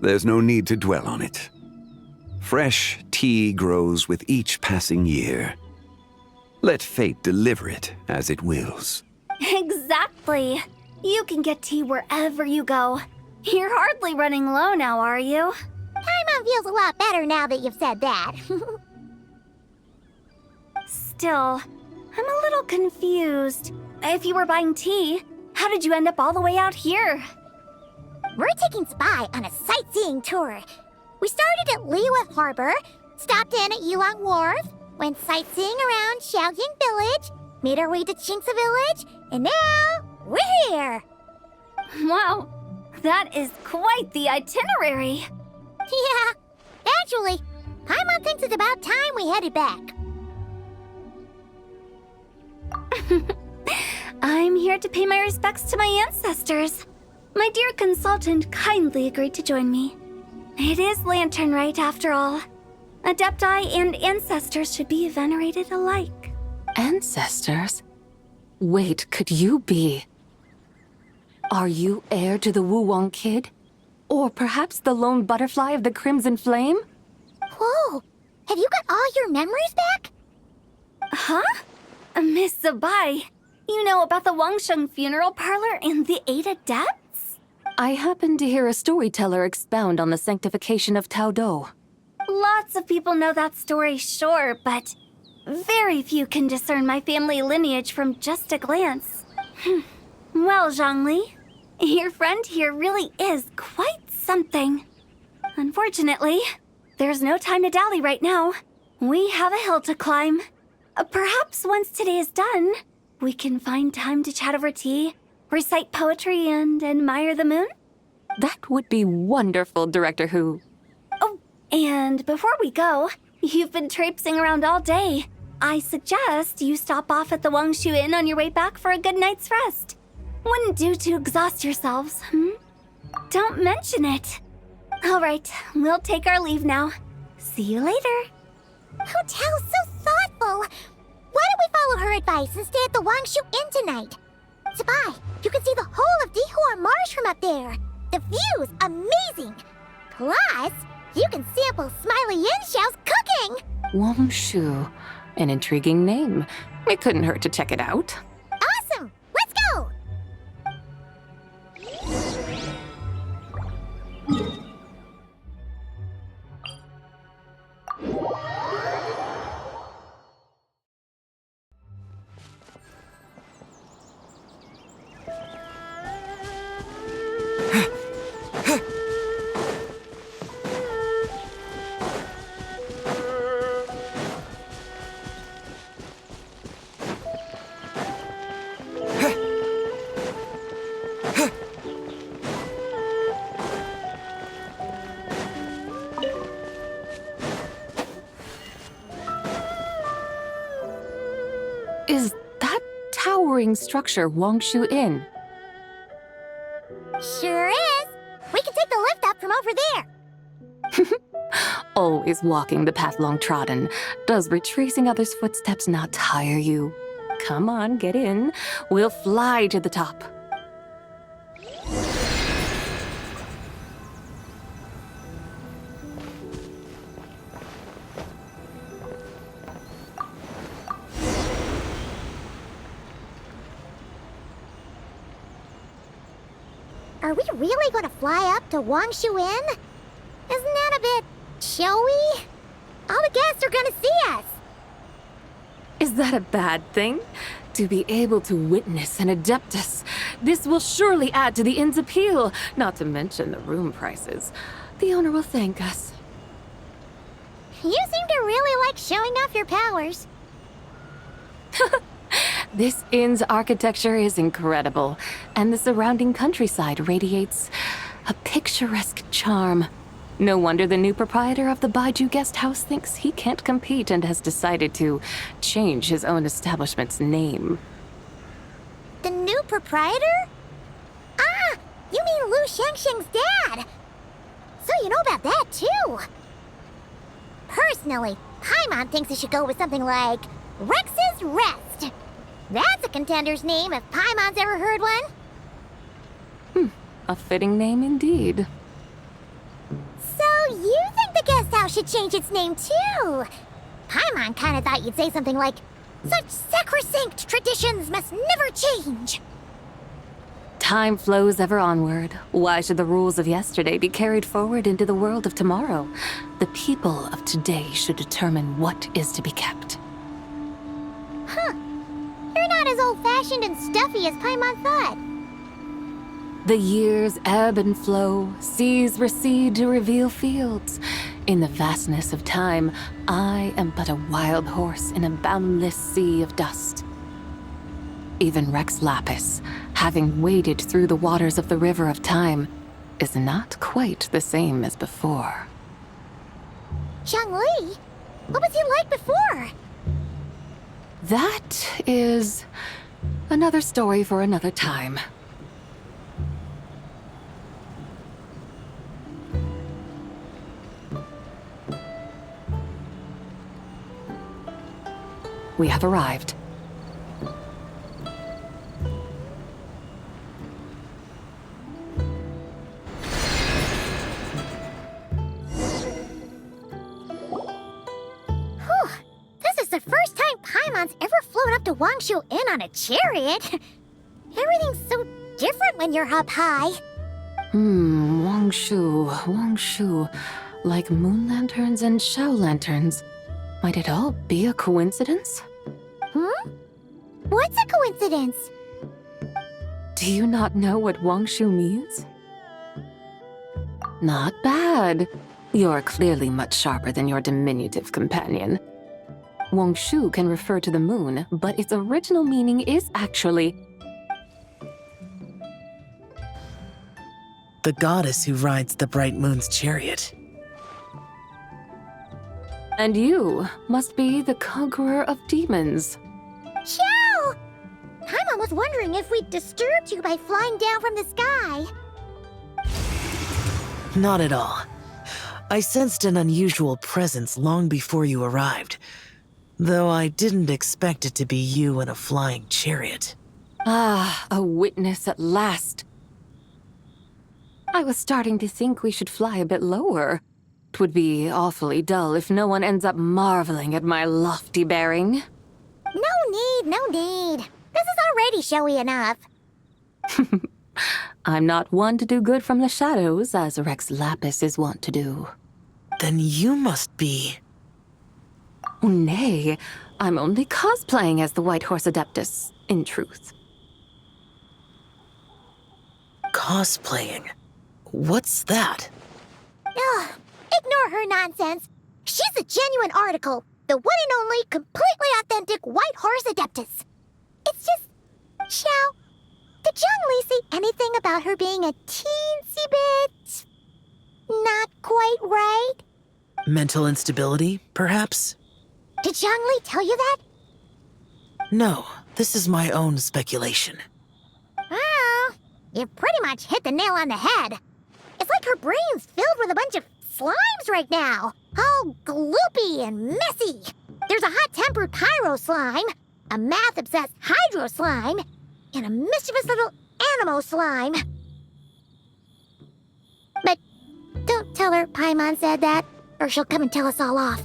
There's no need to dwell on it. Fresh tea grows with each passing year. Let fate deliver it as it wills. Exactly. You can get tea wherever you go. You're hardly running low now, are you? Paimon feels a lot better now that you've said that. Still, I'm a little confused. If you were buying tea, how did you end up all the way out here? We're taking Zibai on a sightseeing tour. We started at Liyue Harbor, stopped in at Yulong Wharf, went sightseeing around Xiaoying Village, made our way to Qingce Village, and now we're here. Wow, that is quite the itinerary. Yeah, actually, Paimon thinks it's about time we headed back. I'm here to pay my respects to my ancestors. My dear consultant kindly agreed to join me. It is Lantern Rite, after all. Adepti and ancestors should be venerated alike. Ancestors? Wait, could you be? Are you heir to the Wu-Wong kid? Or perhaps the lone butterfly of the Crimson Flame? Whoa, have you got all your memories back? Huh? Miss Zibai, you know about the Wangsheng funeral parlor and the 8 adepts? I happened to hear a storyteller expound on the sanctification of Taodo. Lots of people know that story, sure, but very few can discern my family lineage from just a glance. Well, Zhongli, your friend here really is quite something. Unfortunately, there's no time to dally right now. We have a hill to climb. Perhaps once today is done, we can find time to chat over tea, recite poetry, and admire the moon? That would be wonderful, Director Hu. Oh, and before we go, you've been traipsing around all day. I suggest you stop off at the Wangshu Inn on your way back for a good night's rest. Wouldn't do to exhaust yourselves, Don't mention it. All right, we'll take our leave now. See you later. Hotel's so thoughtful. Why don't we follow her advice and stay at the Wangshu Inn tonight? Zibai, you can see the whole of Dihua Marsh from up there. The view's amazing. Plus, you can sample Smiley Yin-Xiao's cooking. Wangshu. An intriguing name. It couldn't hurt to check it out. Awesome. Let's go. Is that towering structure Wangshu Inn? Sure is. We can take the lift up from over there. Always walking the path long trodden. Does retracing others' footsteps not tire you? Come on, get in. We'll fly to the top. Are we really going to fly up to Wangshu Inn? Isn't that a bit showy? All the guests are going to see us. Is that a bad thing? To be able to witness an Adeptus. This will surely add to the inn's appeal, not to mention the room prices. The owner will thank us. You seem to really like showing off your powers. This inn's architecture is incredible, and the surrounding countryside radiates a picturesque charm. No wonder the new proprietor of the Baiju guest house thinks he can't compete and has decided to change his own establishment's name. The new proprietor? Ah, you mean Lu Shengsheng's dad. So you know about that, too. Personally, Paimon thinks it should go with something like Rex's Rest. That's a contender's name if Paimon's ever heard one. A fitting name indeed. So you think the guest house Xiao should change its name too. Paimon kinda thought you'd say something like, such sacrosanct traditions must never change. Time flows ever onward. Why should the rules of yesterday be carried forward into the world of tomorrow? The people of today should determine what is to be kept. Huh. You're not as old-fashioned and stuffy as Paimon thought. The years ebb and flow, seas recede to reveal fields. In the vastness of time, I am but a wild horse in a boundless sea of dust. Even Rex Lapis, having waded through the waters of the river of time, is not quite the same as before. Zhongli? What was he like before? That is another story for another time. We have arrived. This is the first time Paimon's ever flown up to Wangshu Inn on a chariot. Everything's so different when you're up high. Wangshu. Like moon lanterns and shell lanterns. Might it all be a coincidence? What's a coincidence? Do you not know what Wangshu means? Not bad. You're clearly much sharper than your diminutive companion. Wangshu can refer to the moon, but its original meaning is actually the goddess who rides the bright moon's chariot. And you must be the conqueror of demons. Xiao! Paimon was wondering if we'd disturbed you by flying down from the sky. Not at all. I sensed an unusual presence long before you arrived, though I didn't expect it to be you in a flying chariot. Ah, a witness at last. I was starting to think we should fly a bit lower. 'Twould be awfully dull if no one ends up marveling at my lofty bearing. No need. This is already showy enough. I'm not one to do good from the shadows, as Rex Lapis is wont to do. Then you must be... Oh, nay, I'm only cosplaying as the White Horse Adeptus, in truth. Cosplaying? What's that? Ugh, ignore her nonsense. She's a genuine article. The one and only, completely authentic White Horse Adeptus. It's just... Xiao, did Zhongli say anything about her being a teensy bit... not quite right? Mental instability, perhaps? Did Zhongli tell you that? No, this is my own speculation. Well, you pretty much hit the nail on the head. It's like her brain's filled with a bunch of slimes right now. All gloopy and messy. There's a hot-tempered pyro slime, a math-obsessed hydro slime, and a mischievous little animo slime. But don't tell her Paimon said that, or she'll come and tell us all off.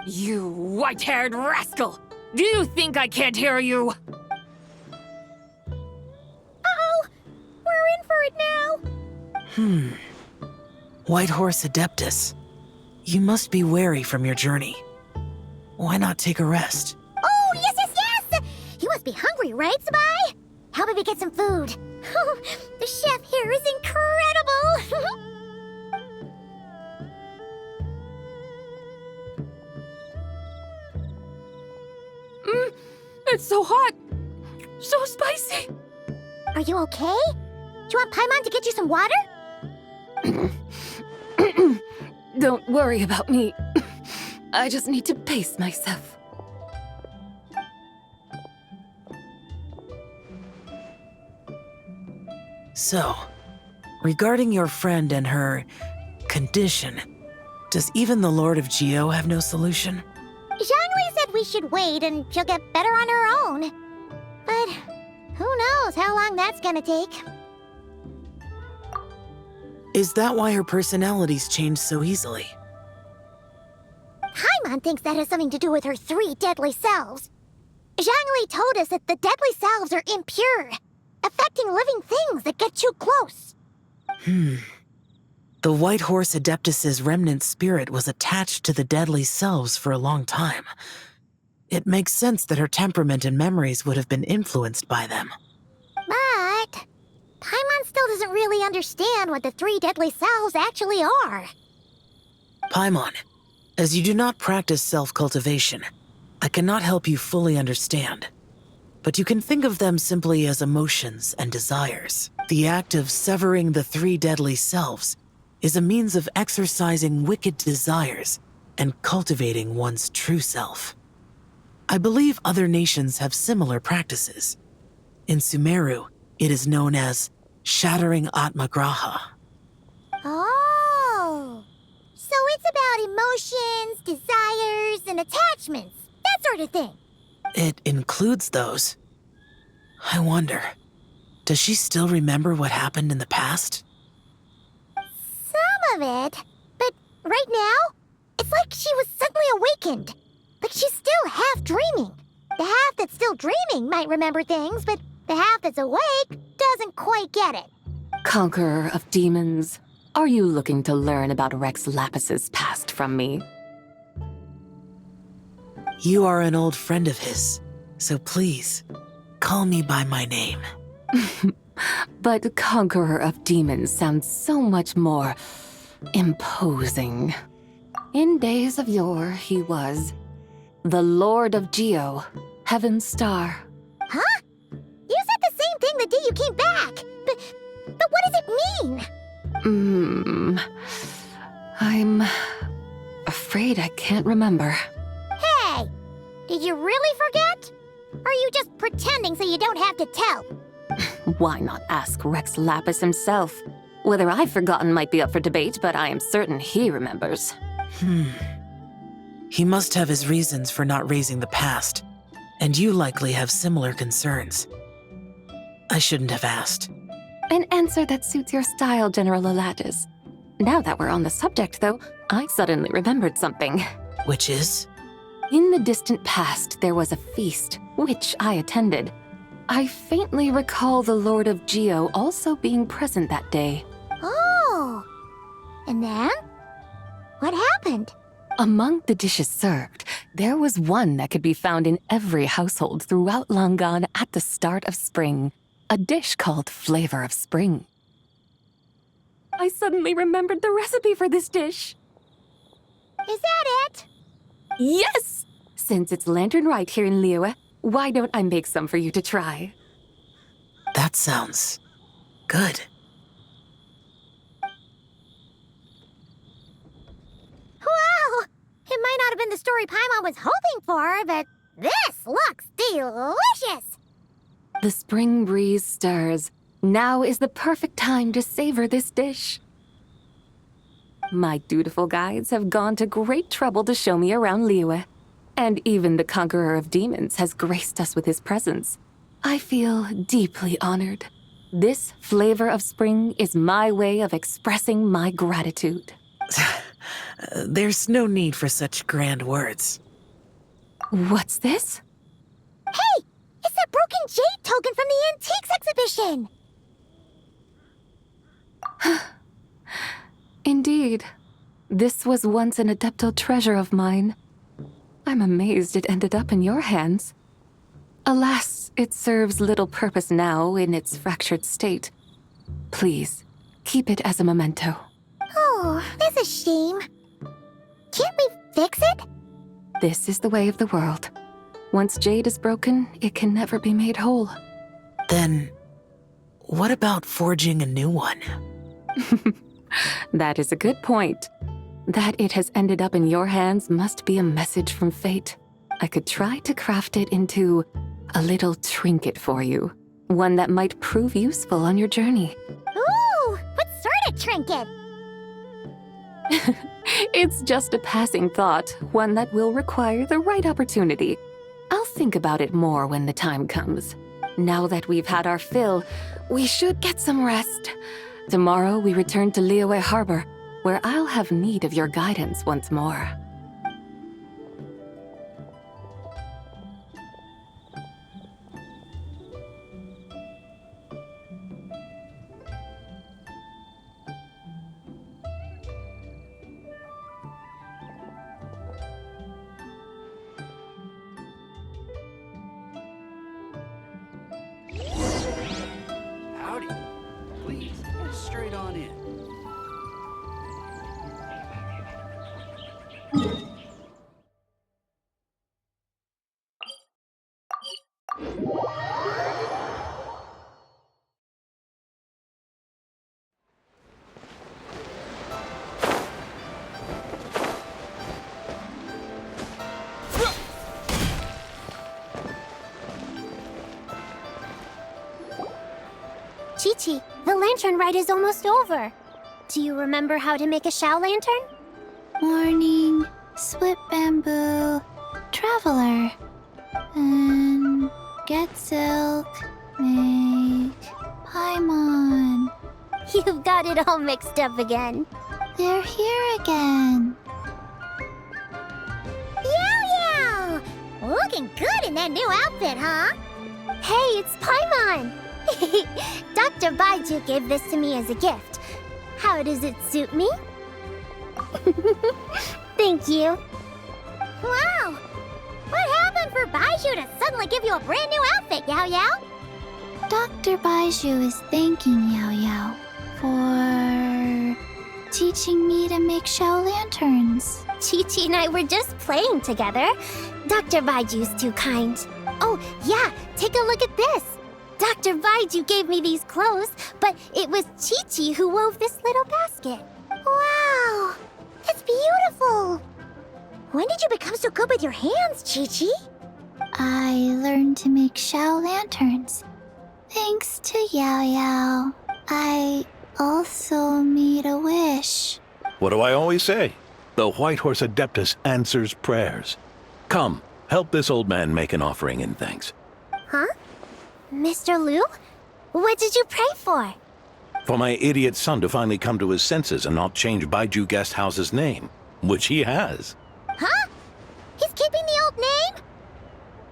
You white-haired rascal! Do you think I can't hear you? Uh-oh! We're in for it now! White Horse Adeptus. You must be weary from your journey. Why not take a rest? Oh, yes! You must be hungry, right, Zibai? How about we get some food? The chef here is incredible! It's so hot! So spicy! Are you okay? Do you want Paimon to get you some water? Don't worry about me. I just need to pace myself. So, regarding your friend and her condition, does even the Lord of Geo have no solution? Zhongli said we should wait and she'll get better on her own. But who knows how long that's gonna take. Is that why her personalities change so easily? Paimon thinks that has something to do with her 3 deadly selves. Zhangli told us that the deadly selves are impure, affecting living things that get too close. The White Horse Adeptus's remnant spirit was attached to the deadly selves for a long time. It makes sense that her temperament and memories would have been influenced by them. But Paimon still doesn't really understand what the 3 deadly selves actually are. Paimon, as you do not practice self-cultivation, I cannot help you fully understand. But you can think of them simply as emotions and desires. The act of severing the 3 deadly selves is a means of exercising wicked desires and cultivating one's true self. I believe other nations have similar practices. In Sumeru, it is known as shattering Atmagraha. Oh, so it's about emotions, desires, and attachments, that sort of thing. It includes those. I wonder, does she still remember what happened in the past? Some of it, but right now, it's like she was suddenly awakened. Like she's still half dreaming. The half that's still dreaming might remember things, but the half that's awake doesn't quite get it. Conqueror of demons, are you looking to learn about Rex Lapis's past from me? You are an old friend of his, so please, call me by my name. But Conqueror of Demons sounds so much more imposing. In days of yore, he was the Lord of Geo, Heaven's Star. Huh? You said the same thing the day you came back. But what does it mean? I'm afraid I can't remember. Hey, did you really forget? Or are you just pretending so you don't have to tell? Why not ask Rex Lapis himself? Whether I've forgotten might be up for debate, but I am certain he remembers. He must have his reasons for not raising the past, and you likely have similar concerns. I shouldn't have asked. An answer that suits your style, General Elatis. Now that we're on the subject, though, I suddenly remembered something. Which is? In the distant past, there was a feast, which I attended. I faintly recall the Lord of Geo also being present that day. Oh. And then? What happened? Among the dishes served, there was one that could be found in every household throughout Langan at the start of spring. A dish called Flavor of Spring. I suddenly remembered the recipe for this dish. Is that it? Yes! Since it's Lantern right here in Liyue, why don't I make some for you to try? That sounds good. Wow! It might not have been the story Paimon was hoping for, but this looks delicious! The spring breeze stirs. Now is the perfect time to savor this dish. My dutiful guides have gone to great trouble to show me around Liyue, and even the Conqueror of Demons has graced us with his presence. I feel deeply honored. This Flavor of Spring is my way of expressing my gratitude. There's no need for such grand words. What's this? Hey! It's that broken jade token from the antiques exhibition! Indeed. This was once an Adeptal treasure of mine. I'm amazed it ended up in your hands. Alas, it serves little purpose now in its fractured state. Please, keep it as a memento. Oh, that's a shame. Can't we fix it? This is the way of the world. Once jade is broken, it can never be made whole. Then, what about forging a new one? That is a good point. That it has ended up in your hands must be a message from fate. I could try to craft it into a little trinket for you. One that might prove useful on your journey. Ooh, what sort of trinket? It's just a passing thought, one that will require the right opportunity. I'll think about it more when the time comes. Now that we've had our fill, we should get some rest. Tomorrow we return to Liyue Harbor, where I'll have need of your guidance once more. Please, straight on in. Chi-Chi, the lantern ride is almost over. Do you remember how to make a Shao lantern? Morning, split bamboo, traveler, and get silk, make Paimon. You've got it all mixed up again. They're here again. Yow! Looking good in that new outfit, huh? Hey, it's Paimon! Dr. Baiju gave this to me as a gift. How does it suit me? Thank you. Wow! What happened for Baiju to suddenly give you a brand new outfit, Yao Yao? Dr. Baiju is thanking Yao Yao for teaching me to make Shao lanterns. Chi-Chi and I were just playing together. Dr. Baiju's too kind. Oh, yeah, take a look at this. Dr. Baiju gave me these clothes, but it was Chi-Chi who wove this little basket. Wow, it's beautiful. When did you become so good with your hands, Chi-Chi? I learned to make Shao lanterns. Thanks to Yao Yao. I also made a wish. What do I always say? The White Horse Adeptus answers prayers. Come, help this old man make an offering in thanks. Huh? Mr. Liu? What did you pray for? For my idiot son to finally come to his senses and not change Baiju Guest House's name, which he has. Huh? He's keeping the old name?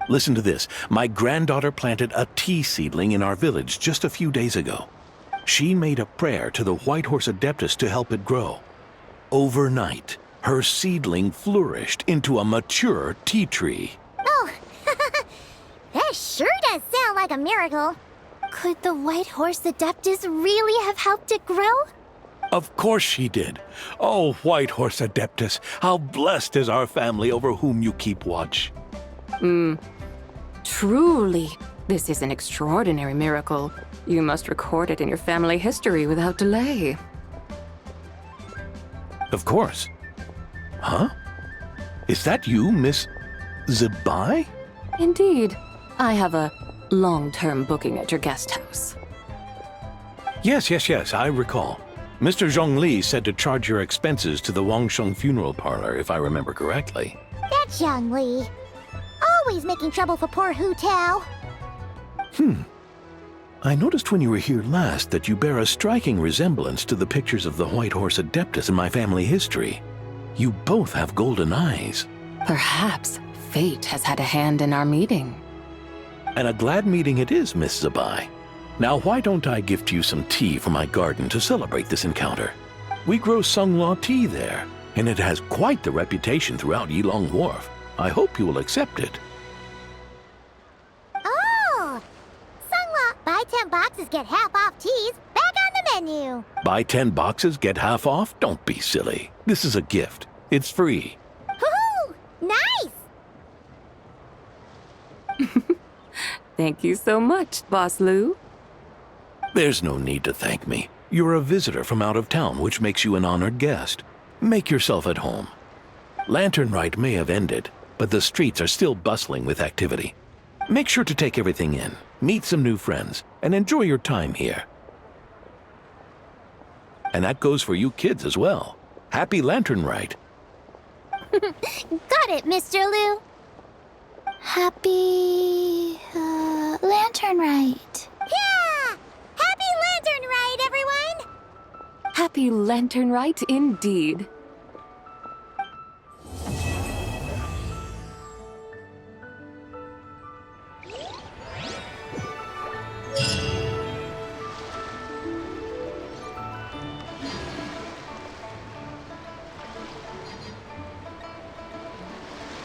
Listen to this. My granddaughter planted a tea seedling in our village just a few days ago. She made a prayer to the White Horse Adeptus to help it grow. Overnight, her seedling flourished into a mature tea tree. Oh, that sure does sound like a miracle. Could the White Horse Adeptus really have helped it grow? Of course she did. Oh, White Horse Adeptus, how blessed is our family over whom you keep watch. Truly, this is an extraordinary miracle. You must record it in your family history without delay. Of course. Huh? Is that you, Miss Zibai? Indeed. I have a long-term booking at your guest house. Yes, I recall. Mr. Zhongli said to charge your expenses to the Wangsheng funeral parlor, if I remember correctly. That's Zhang Li. Always making trouble for poor Hu Tao. I noticed when you were here last that you bear a striking resemblance to the pictures of the White Horse Adeptus in my family history. You both have golden eyes. Perhaps fate has had a hand in our meeting. And a glad meeting it is, Miss Zibai. Now why don't I gift you some tea from my garden to celebrate this encounter? We grow Sunglaw tea there, and it has quite the reputation throughout Yilong Wharf. I hope you will accept it. Oh! Sunglaw, buy 10 boxes, get half off teas. Back on the menu. Buy 10 boxes, get half off? Don't be silly. This is a gift. It's free. Woohoo! Nice! Thank you so much, Boss Liu. There's no need to thank me. You're a visitor from out of town, which makes you an honored guest. Make yourself at home. Lantern Rite may have ended, but the streets are still bustling with activity. Make sure to take everything in, meet some new friends, and enjoy your time here. And that goes for you kids as well. Happy Lantern Rite. Got it, Mr. Liu. Happy Lantern Rite. Yeah! Happy Lantern Rite, everyone! Happy Lantern Rite indeed.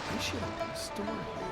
I should open a store here.